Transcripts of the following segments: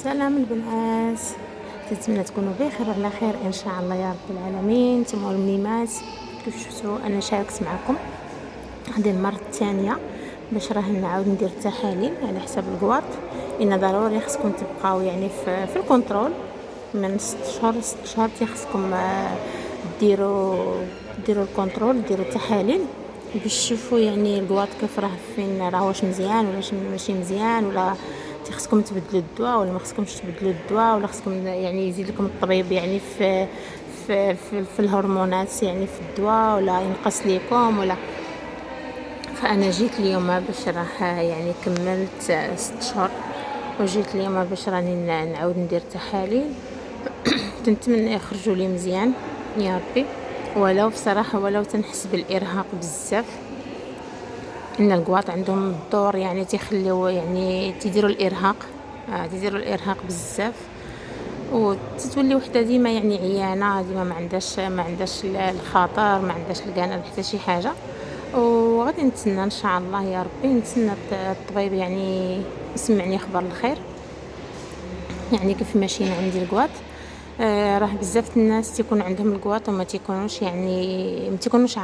سلام البنات، كنتمنى تكونوا بخير وعلى خير ان شاء الله يا رب العالمين. نتوما الميمات كيف شفتوا انا شاركت معكم هذه المره الثانيه باش راه نعاود ندير التحاليل على حساب الكواط. ان ضروري خصكم تبقاو يعني في الكنترول من 6 شهور خصكم ديروا الكنترول، ديروا التحاليل باش تشوفوا يعني الكواط كيف راه فين، راه واش مزيان ولا ماشي مزيان، ولا خصكم تبدلوا الدواء ولا ما خصكمش تبدلوا الدواء، ولا خصكم يعني يزيد لكم الطبيب يعني في الهرمونات يعني في الدواء، ولا ينقص لكم ولا. فانا جيت اليوم باش راح يعني كملت 6 شهور، وجيت اليوم باش راني نعاود ندير تحاليل. كنتمنى يخرجوا لي مزيان يا ربي، ولو بصراحه ولو تنحس بالارهاق بزاف. ان الكواط عندهم الدور يعني تيخليو يعني تيديروا الارهاق بزاف، وتتولي وحده ديما يعني عيانه، ديما ما عندهاش الخطر، ما عندهاش الكانال حتى شي حاجه. وغادي نتسنى ان شاء الله يا ربي، نتسنى الطبيب يعني يسمعني خبر الخير يعني كيف ماشيين عندي الكواط. راه بزاف الناس تيكون عندهم الكواط وما تيكونوش يعني ما تيكونوش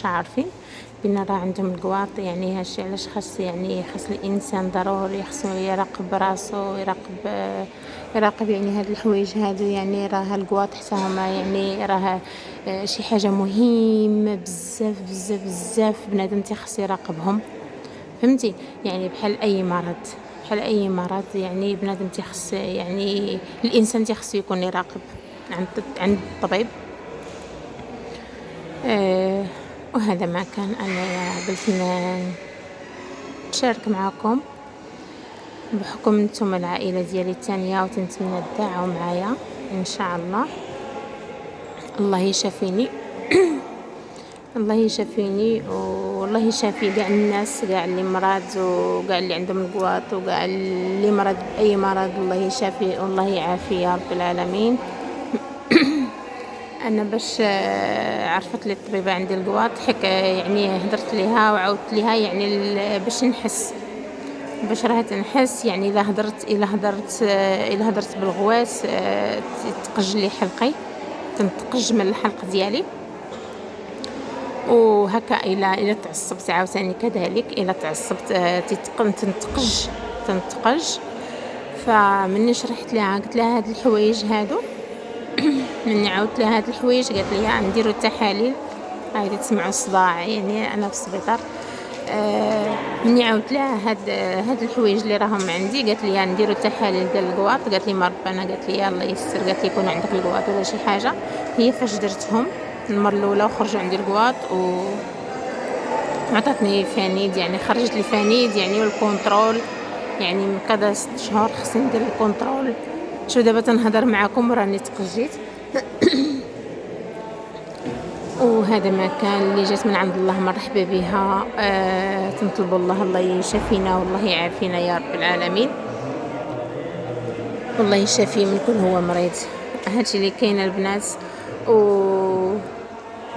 عارفين بان راه عندهم الكواط. يعني هادشي علاش خاص الانسان ضروري خصو يراقب راسو، يراقب يعني هاد الحوايج هادو. يعني راه الكواط حتى هما يعني راه شي حاجه مهمه بزاف بزاف بزاف، بنادم تيخص يراقبهم، فهمتي؟ يعني بحال اي مرض يعني بنادم تيخص يعني الانسان تيخص يكون يراقب عند الطبيب. وهذا ما كان انا قلت نشارك معكم بحكم نتوما العائله ديالي الثانيه، وتنتمنى تداعوا معايا ان شاء الله. الله يشافيني الله يشافيني والله يشافي كاع الناس، كاع اللي مرض وكاع اللي عندهم الكواط وكاع اللي مرض باي مرض. الله يشافي والله يعافي يا رب العالمين. انا باش عرفت لي الطبيبه عندي الكواط يعني هدرت ليها وعاودت ليها يعني باش راه تنحس يعني الا هدرت بالغواس تقج لي حلقي، تنتقج من الحلق ديالي. وهكا الا تعصبت عاوتاني كذلك، الا تعصبت تنتقج. فمني شرحت لها قلت لها هاد الحوايج هادو مني عاودت لها هاد الحوايج قالت لي نديروا التحاليل. هاي تسمعوا الصداع يعني انا في السبيطار. مني عاودت لها هاد الحوايج اللي راهم عندي، قالت لي نديروا التحاليل ديال الكواط. قالت لي ما ربنا، قالت لي الله يسر، قالت لي يكون عندك الكواط ولا شي حاجه. هي فاش درتهم المره الاولى وخرجوا عندي الكواط وعطاتني فانيد، يعني خرجت لي فانيد يعني والكونترول يعني من كذا 6 شهور خصني ندير الكونترول. شو دابا تنهضر معكم راني تقجيت. وهذا ما كان اللي جات من عند الله مرحبا بها. تنطلب الله يشافينا والله يعافينا يا رب العالمين، والله يشافي من كل هو مريض. هادشي اللي كاين البنات.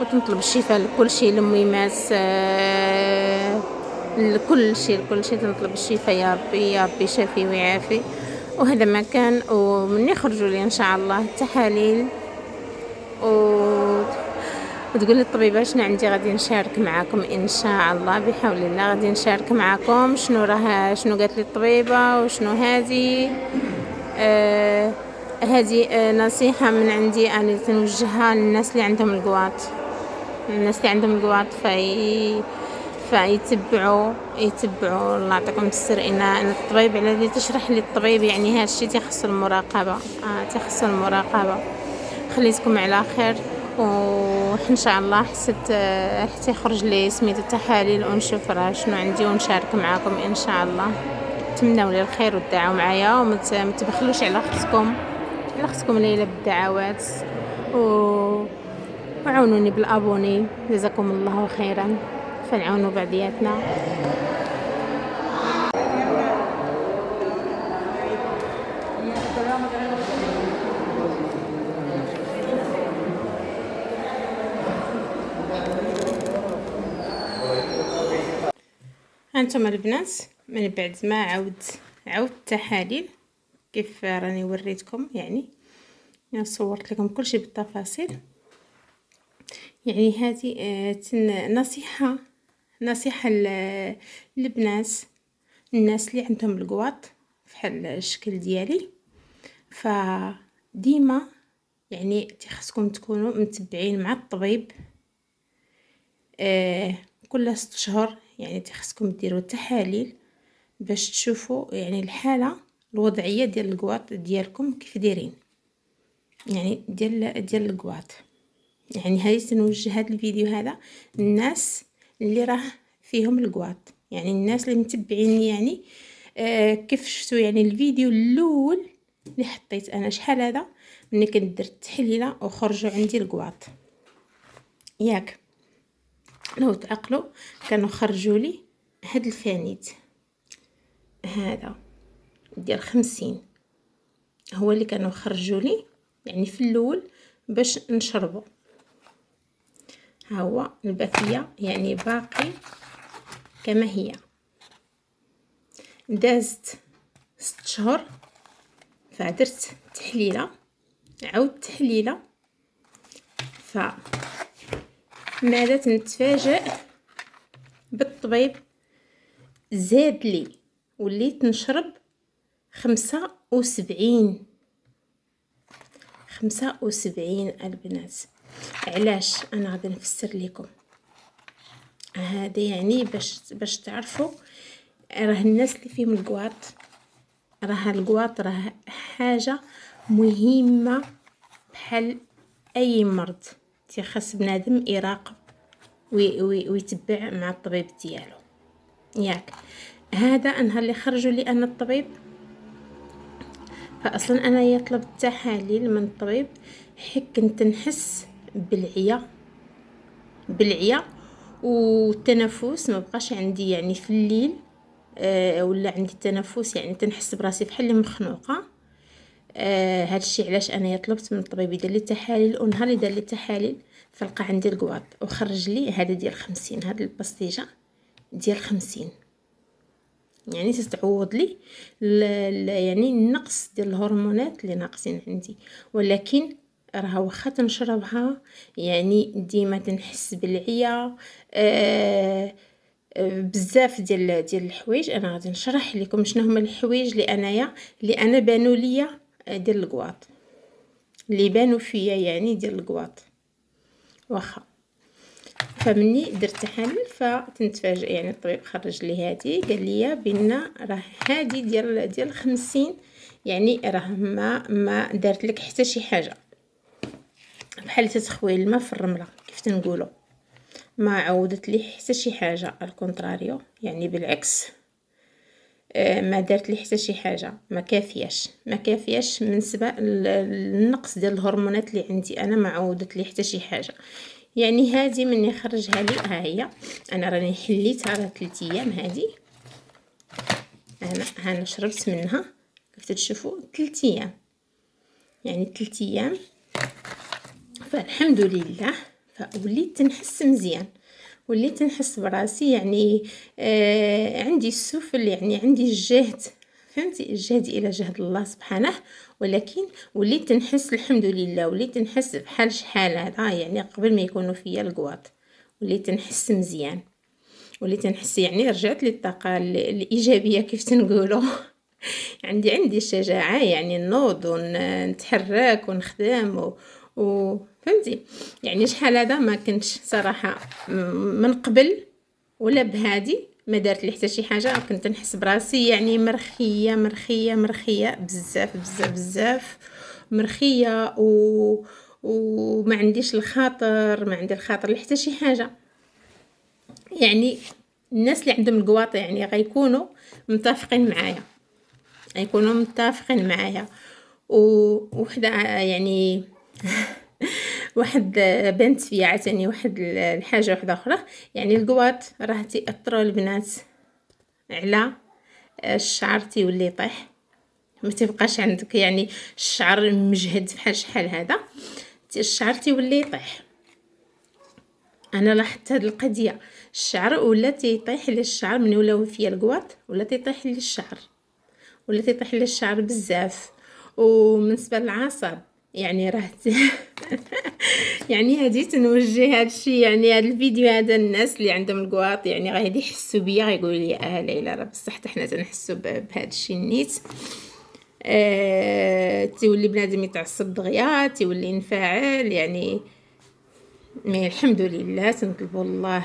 وتنطلب الشفاء لكل شيء، للميمات لكل شيء تنطلب الشفاء يا ربي، يا ربي شافي ويعافي. وهذا ما كان. ومن يخرجوا لي ان شاء الله التحاليل وتقول لي الطبيبه شنو عندي، غادي نشارك معكم ان شاء الله بحول الله. غادي نشارك معكم شنو قالت لي الطبيبه وشنو هذه نصيحه من عندي انا تنوجهها للناس اللي عندهم الكواط. فيتبعوا الله يعطيكم السر. ان الطبيب على اللي تشرح لي الطبيب يعني هذا الشيء تخص المراقبه. خليتكم على خير، وان شاء الله حتى يخرج لي سميت التحاليل ونشوف راه شنو عندي ونشارك معكم ان شاء الله. تمنوا لي الخير وتدعوا معايا وما تبخلوش على اختكم ليلى بالدعوات، وعاونوني بالابوني جزاكم الله خيرا، فنعاونوا بعضياتنا. هانتوما البنات من بعد ما عاود عاود التحاليل كيف راني وريتكم، يعني صورت لكم كل شيء بالتفاصيل. يعني هذه نصيحة للبنات، الناس اللي عندهم القواط بحال الشكل ديالي، فديما يعني خصكم تكونوا متبعين مع الطبيب كل 6 شهور. يعني خصكم ديروا تحاليل باش تشوفوا يعني الحاله الوضعيه ديال القواط ديالكم كيف دايرين، يعني ديال القواط. يعني هاي سنوجه هذا الفيديو هذا الناس اللي راه فيهم القواط، يعني الناس اللي متبعين. يعني كيف شفتوا يعني الفيديو الاول اللي حطيت انا شحال هذا ملي كنت درت التحليله وخرجوا عندي القواط، ياك لو تعقلوا كانوا خرجوا لي هاد الفانيت هذا ديال 50 هو اللي كانوا خرجوا لي يعني في الاول باش نشربه. ها هو الباقيه يعني باقي كما هي. دازت 6 شهور فدرت تحليله، عاود تحليله، فماذا نتفاجئ بالطبيب زاد لي وليت نشرب 75 البنات. علاش؟ انا غادي نفسر لكم. هذا يعني باش تعرفوا راه الناس اللي فيهم القواط، راه القواط راه حاجه مهمه بحال اي مرض، تيخص بنادم يراقب ويتبع مع الطبيب ديالو، ياك. هذا نهار اللي خرجوا لي انا الطبيب، فاصلا انا يطلب التحاليل من الطبيب حيت كنت نحس بالعيا والتنفس ما بقاش عندي، يعني في الليل ولا عندي التنفس يعني تنحس براسي بحال اللي مخنوقه. هادشي علاش انا طلبت من الطبيب يدير لي تحاليل، ونهار اللي دار لي التحاليل فلقى عندي القواط وخرج لي هذا ديال 50، هاد الباستيجه ديال 50 يعني تتعوض لي يعني النقص ديال الهرمونات اللي ناقصين عندي. ولكن راها واخا تنشربها يعني ديما تنحس بالعيا بزاف ديال الحوايج. انا غادي نشرح لكم شنو هما الحوايج اللي انا بانوا ليا ديال القواط، اللي بانوا فيا يعني ديال القواط. واخا فمني درت تحاليل فتنتفاجئ، يعني الطبيب خرج لي هذه قال لي بان راه هذه ديال 50، يعني راه ما دارت لك حتى شي حاجه، بحال تتخوي الماء في الرمله كيف تنقولوا، ما عودت لي حتى شي حاجه، الكونتراريو يعني بالعكس. ما دارت لي حتى شي حاجه، ما كافياش من سبب النقص ديال الهرمونات اللي عندي انا، ما عودت لي حتى شي حاجه. يعني هذه مني خرجها لي، ها هي انا راني حليتها على 3 ايام. هذه انا شربت منها كيف تشوفوا 3 ايام، يعني 3 ايام فالحمد لله. فوليت نحس مزيان، وليت نحس براسي يعني عندي السفل، يعني عندي الجهد، فهمتي؟ الجهد الى جهد الله سبحانه. ولكن وليت نحس الحمد لله، وليت نحس بحال شحال هذا يعني قبل ما يكونوا فيا القواط، وليت نحس مزيان، وليت نحس يعني رجعت لي الطاقه الايجابيه كيف تنقولوا. عندي الشجاعه يعني نوض ونتحرك ونخدم فهمتي؟ يعني شحال هذا ما كنتش صراحه من قبل ولا بهادي ما دارت لي حتى شي حاجه، كنت نحس براسي يعني مرخيه بزاف مرخيه وما عنديش الخاطر، ما عندي الخاطر لحتى شي حاجه. يعني الناس اللي عندهم القواط يعني غيكونوا متفقين معايا. ووحده يعني واحد بنت فيا عتاني واحد الحاجه واحده اخرى، يعني القواط راه تاثروا البنات على الشعر، تيولي يطيح، ما تبقاش عندك يعني الشعر مجهد بحال شحال هذا، الشعر تيولي يطيح. انا لاحظت هذه القضيه، الشعر ولا تيطيح لي الشعر من ولاو فيا القواط ولا تيطيح لي الشعر. ولا تيطيح لي الشعر بزاف. وبالنسبه للعصب يعني راه يعني هادي تنوجه هادشي، يعني هاد الفيديو هذا الناس اللي عندهم الكواط يعني غادي يحسوا بيا، غيقولوا لي ليلى راه بصح حتى حنا تنحسوا بهذا الشيء نيت. تيولي بنادم يتعصب دغيا، تيولي ينفعل يعني. مي الحمد لله تنطلبوا الله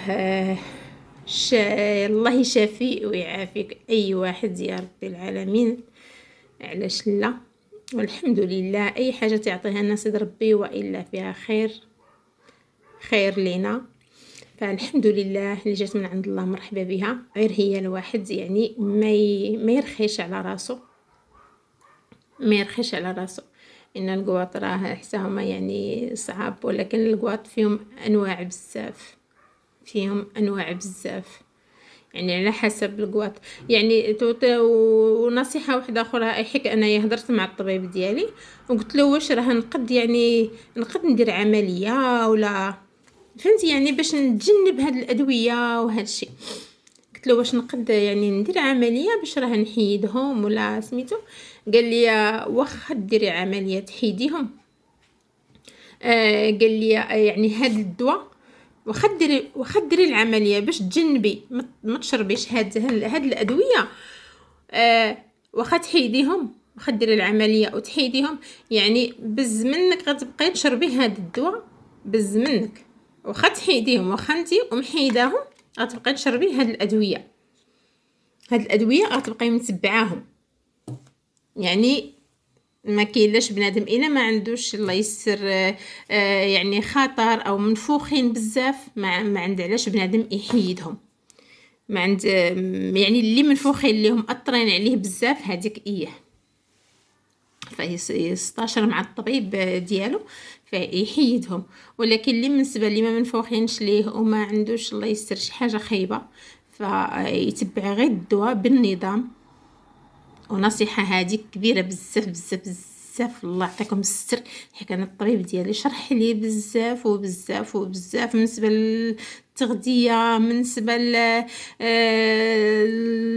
الله يشافي ويعافيك اي واحد يا ربي العالمين، علاش لا. والحمد لله اي حاجه تعطيها الناس سيد ربي والا فيها خير، خير لينا. فالحمد لله اللي جات من عند الله مرحبا بها. غير هي الواحد يعني ما يرخيش على راسو، ما يرخيش على راسو. ان القواط راه حتى هما يعني صعاب، ولكن القواط فيهم انواع بزاف، فيهم انواع بزاف يعني على حسب القواط. يعني ونصيحه واحده اخرى، حيت انايا هضرت مع الطبيب ديالي وقلت له واش راه نقد يعني نقد ندير عمليه ولا فهمتي، يعني باش نتجنب هاد الادويه وهذا الشيء. قلت له واش نقد يعني ندير عمليه باش راه نحيدهم ولا سميتو. قال لي واخا ديري عمليه تحيديهم، قال لي يعني هاد الدواء واخا ديري العمليه باش تجنبي ما تشربيش هاد الادويه. واخا تحيديهم، واخا ديري العمليه وتحيديهم، يعني بز منك غتبقاي تشربي هاد الدواء بز منك. واخا تحيديهم، واخا انتي ومحيداهم غتبقاي تشربي هاد الادويه، هاد الادويه غتبقاي متبعاهم. يعني ما كاينلاش بنادم الا ما عندوش الله يسر يعني خطر او منفوخين بزاف، ما عند علاش بنادم يحيدهم. ما عند يعني اللي منفوخين اللي هم اثرين عليه بزاف هذيك فيستشر مع الطبيب ديالو فيحيدهم. ولكن اللي بالنسبه اللي ما منفوخينش ليه وما عندوش الله يستر شي حاجه خايبه، فيتبع غير الدواء بالنظام. ونصيحه هذه كبيره بزاف بزاف بزاف، الله يعطيكم الستر. حيت كان الطبيب ديالي شرح لي بزاف وبزاف وبزاف بالنسبه للتغذيه، بالنسبه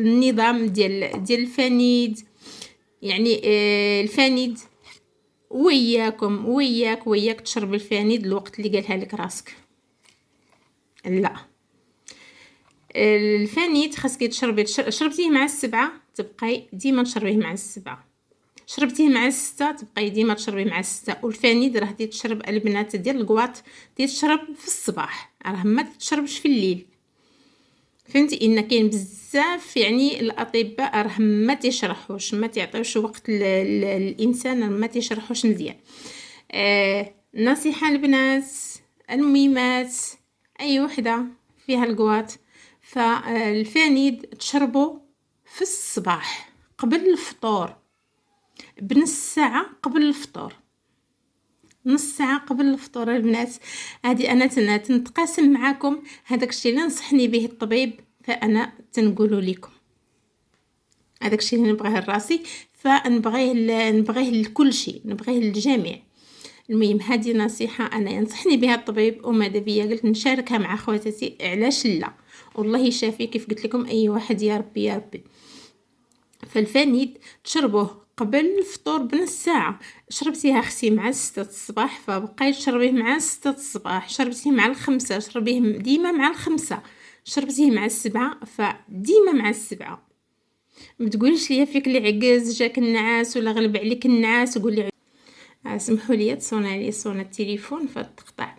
النظام ديال الفنيد. يعني الفنيد وياك تشرب الفنيد الوقت اللي قالها لك راسك. لا، الفنيد خاصك تشربيه، شربتيه مع السبعة تبقاي ديما تشربيه مع السبعة، شربتيه مع الستة تبقاي ديما تشربيه مع الستة. والفنيد راه تشرب البنات ديال الكواط تشرب في الصباح، راه ما تشربش في الليل. فهمتي ان كاين بزاف يعني الاطباء راه ما تيشرحوش، ما تعطيوش وقت الانسان، ما تيشرحوش مزيان. نصيحه البنات الميمات اي وحده فيها الكواط، فالفانيد تشربو في الصباح قبل الفطور بنص ساعه، قبل الفطور نص ساعه قبل الفطور البنات. هذه انا تنتقاسم معاكم هذاك الشيء اللي نصحني به الطبيب، فانا تنقولوا لكم هذاك الشيء اللي نبغيه لراسي، نبغيه لكل شيء، نبغيه للجميع. المهم هذه نصيحه انا ينصحني بها الطبيب، وماذا بيا قلت نشاركها مع خواتاتي، علاش لا. والله يشافي كيف قلت لكم اي واحد يا ربي يا ربي. فالفانيد تشربوه قبل الفطور بنص ساعه. شربتيها اختي مع 6 الصباح فبقيت تشربيه مع 6 الصباح، شربتيه مع 5 شربيه ديما مع 5، شربتيه مع 7 فديما مع 7. ما تقوليش ليا فيك اللي عجز جاك النعاس ولا غلب عليك النعاس وقول لي سمحوا لي تصونا لي صونا التليفون فتقطع.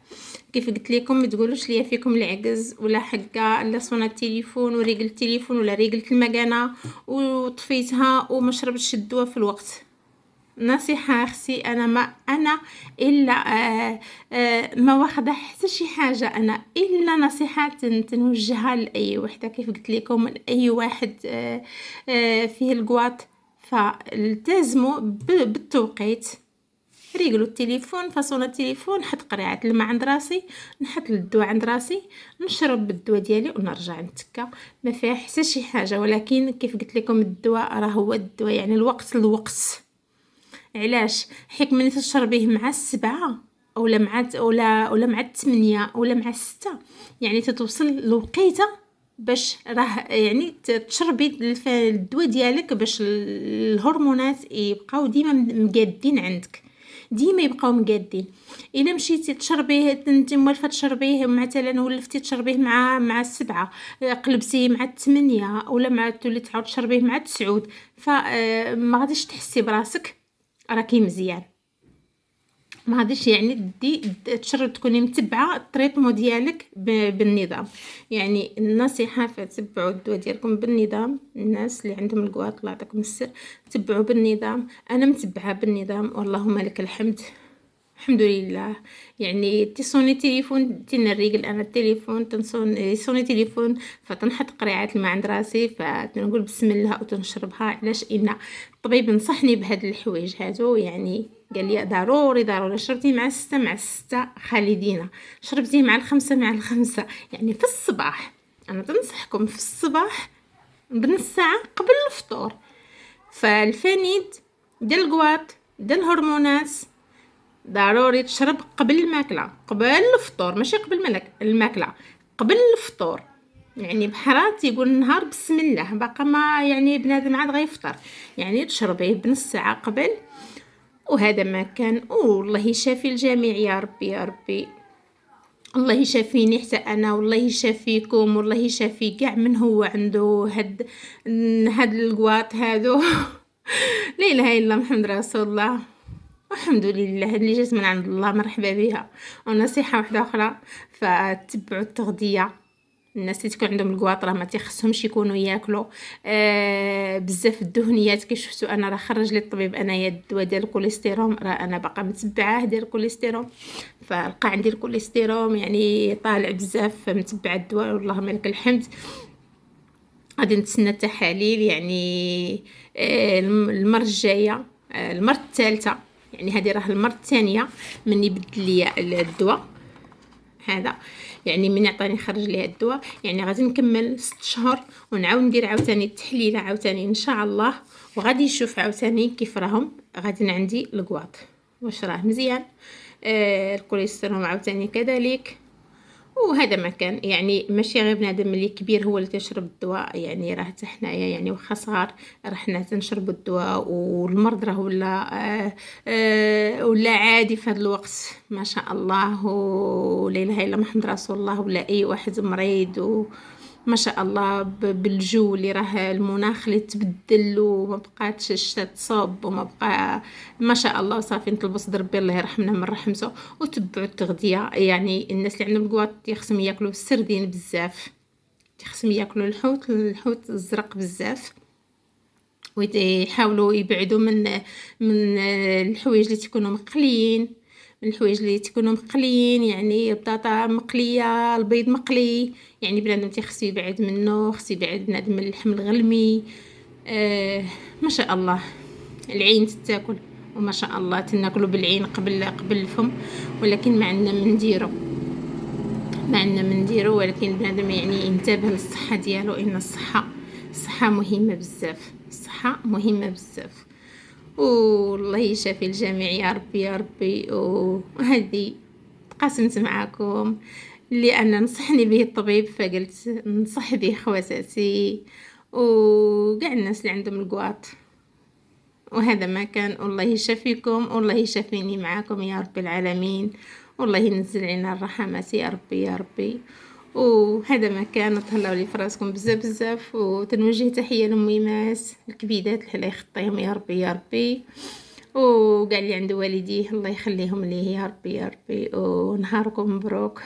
كيف قلت لكم ما تقولوش ليا فيكم العجز ولا حقه الا صونا التليفون وريقل التليفون ولا ريقلت المكانه وطفيتها وما شربتش الدواء في الوقت. نصيحه اختي انا الا ما واخده حتى شي حاجه، انا الا نصيحه تنوجهها لاي وحده. كيف قلت لكم اي واحد فيه الكواط فالتزموا بالتوقيت. ريقلوا التليفون، فصونا التليفون، حط قرعه الماء عند راسي، نحط الدواء عند راسي، نشرب الدواء ديالي ونرجع نتكا، ما فيها حتى شي حاجه. ولكن كيف قلت لكم الدواء راه هو الدواء، يعني الوقت علاش حيت ملي تشربيه مع 7 اولا مع 8 اولا مع 6 يعني تتوصل لوقيته باش راه يعني تشربي الدواء ديالك باش الهرمونات يبقاو ديما مقادين عندك، ديما يبقاو مقادين. الا مشيتي تشربيه انت موالفه تشربيه مثلا، ولفتي تشربيه مع 7، قلبتيه مع 8، ولا مع تولي تعاود تشربيه مع 9، فما غاديش تحسي براسك راكي مزيان. ما غاديش يعني تشرب تكوني متبعه التريتمون ديالك بالنظام. يعني النصيحه فتبعوا الدواء ديالكم بالنظام. الناس اللي عندهم القواط الله يعطيكم السر، تبعوا بالنظام. انا متبعه بالنظام واللهم لك الحمد، الحمد لله. يعني تصوني تليفون تنريقل انا التليفون تنصون يصوني تليفون، فتنحط قريعات الماء عند راسي، فتنقول بسم الله وتنشربها. علاش؟ ان الطبيب نصحني بهاد الحوايج هادو. يعني قال لي ضروري ضروري شربتي مع 6 مع 6 خالدينا، شربتيه مع 5 مع 5، يعني في الصباح. انا تنصحكم في الصباح بنص ساعه قبل الفطور. فالفانيد ديال القواط ديال الهرمونات ضروري تشرب قبل الماكله، قبل الفطور، ماشي قبل الماكله، قبل الفطور. يعني بحرات يقول النهار بسم الله، باقا ما يعني بنادم عاد غيفطر، يعني تشربيه بنص ساعه قبل. وهذا ما كان. والله يشافي الجميع يا ربي يا ربي. الله يشافيني حتى انا، والله يشافيكم، والله يشافي كاع من هو عنده هاد القواط هادو. لا اله الا الله محمد رسول الله. الحمد لله اللي جات من عند الله مرحبا بها. ونصيحه واحده اخرى، فتبعوا التغذيه. الناس اللي تكون عندهم الكواطره ما تيخصهمش يكونوا ياكلوا بزاف الدهنيات. كي شفتوا انا راه خرج لي الطبيب انايا الدواء ديال الكوليسترول، راه انا باقا متبعاه ديال الكوليسترول، فلقى عندي الكوليسترول يعني طالع بزاف، متبعه الدواء واللهم لك الحمد. غادي نتسنى التحاليل يعني المره الجايه، المره الثالثه. يعني هذه راه المره الثانيه من يبدل لي الدواء هذا. يعني من عطاني خرج لي الدواء، يعني غادي نكمل 6 شهور ونعاود ندير عاوتاني التحليله عاوتاني ان شاء الله. وغادي نشوف عاوتاني كيف راهم غادي عندي القواط، واش راه مزيان. الكوليسترول عاوتاني كذلك. وهذا ما كان. يعني ماشي غير بنادم اللي كبير هو اللي تشرب الدواء، يعني راه حتى حنايا يعني واخا صغار راه حنا تنشربوا الدواء. والمرض راه ولا عادي في هذا الوقت ما شاء الله. ولا اله الا محمد رسول الله. ولا اي واحد مريض ما شاء الله بالجو اللي راه المناخ اللي تبدل، وما بقاتش الشتا تصب، وما بقى ما شاء الله. وصافي نطلبوا صدر ربي الله يرحمنا من رحمته. وتبعوا التغذيه. يعني الناس اللي عندهم الكواط يخصهم ياكلوا السردين بزاف، يخصهم ياكلوا الحوت الزرق بزاف، ويحاولوا يبعدوا من الحوايج اللي تكونوا مقليين، من الحوايج اللي تكونوا مقليين. يعني البطاطا مقليه، البيض مقلي، يعني بنادم تيخصو يبعد منه. خصو يبعد بنادم من اللحم الغلمي. ما شاء الله العين تتاكل، وما شاء الله تناكلوا بالعين قبل الفم. ولكن ما عندنا من نديرو، ما عندنا من نديرو. ولكن بنادم يعني ينتبه للصحه ديالو، ان الصحه مهمه بزاف، الصحه مهمه بزاف. والله يشافي الجميع يا ربي يا ربي. وهذه تقاسمت معكم اللي انا نصحني به الطبيب، فقلت نصح به خواتاتي وكاع الناس اللي عندهم الكواط. وهذا ما كان. والله يشافيكم، والله يشافيني معاكم يا رب العالمين. والله ينزل علينا الرحمات يا ربي يا ربي. وهذا ما كان. تهلاو لي فراسكم بزاف بزاف. وتنوجه تحيه لامي ماس الكبيدات الله يخطيهم يا ربي يا ربي. وقال لي عند والديه الله يخليهم ليه يا ربي يا ربي. ونهاركم مبروك.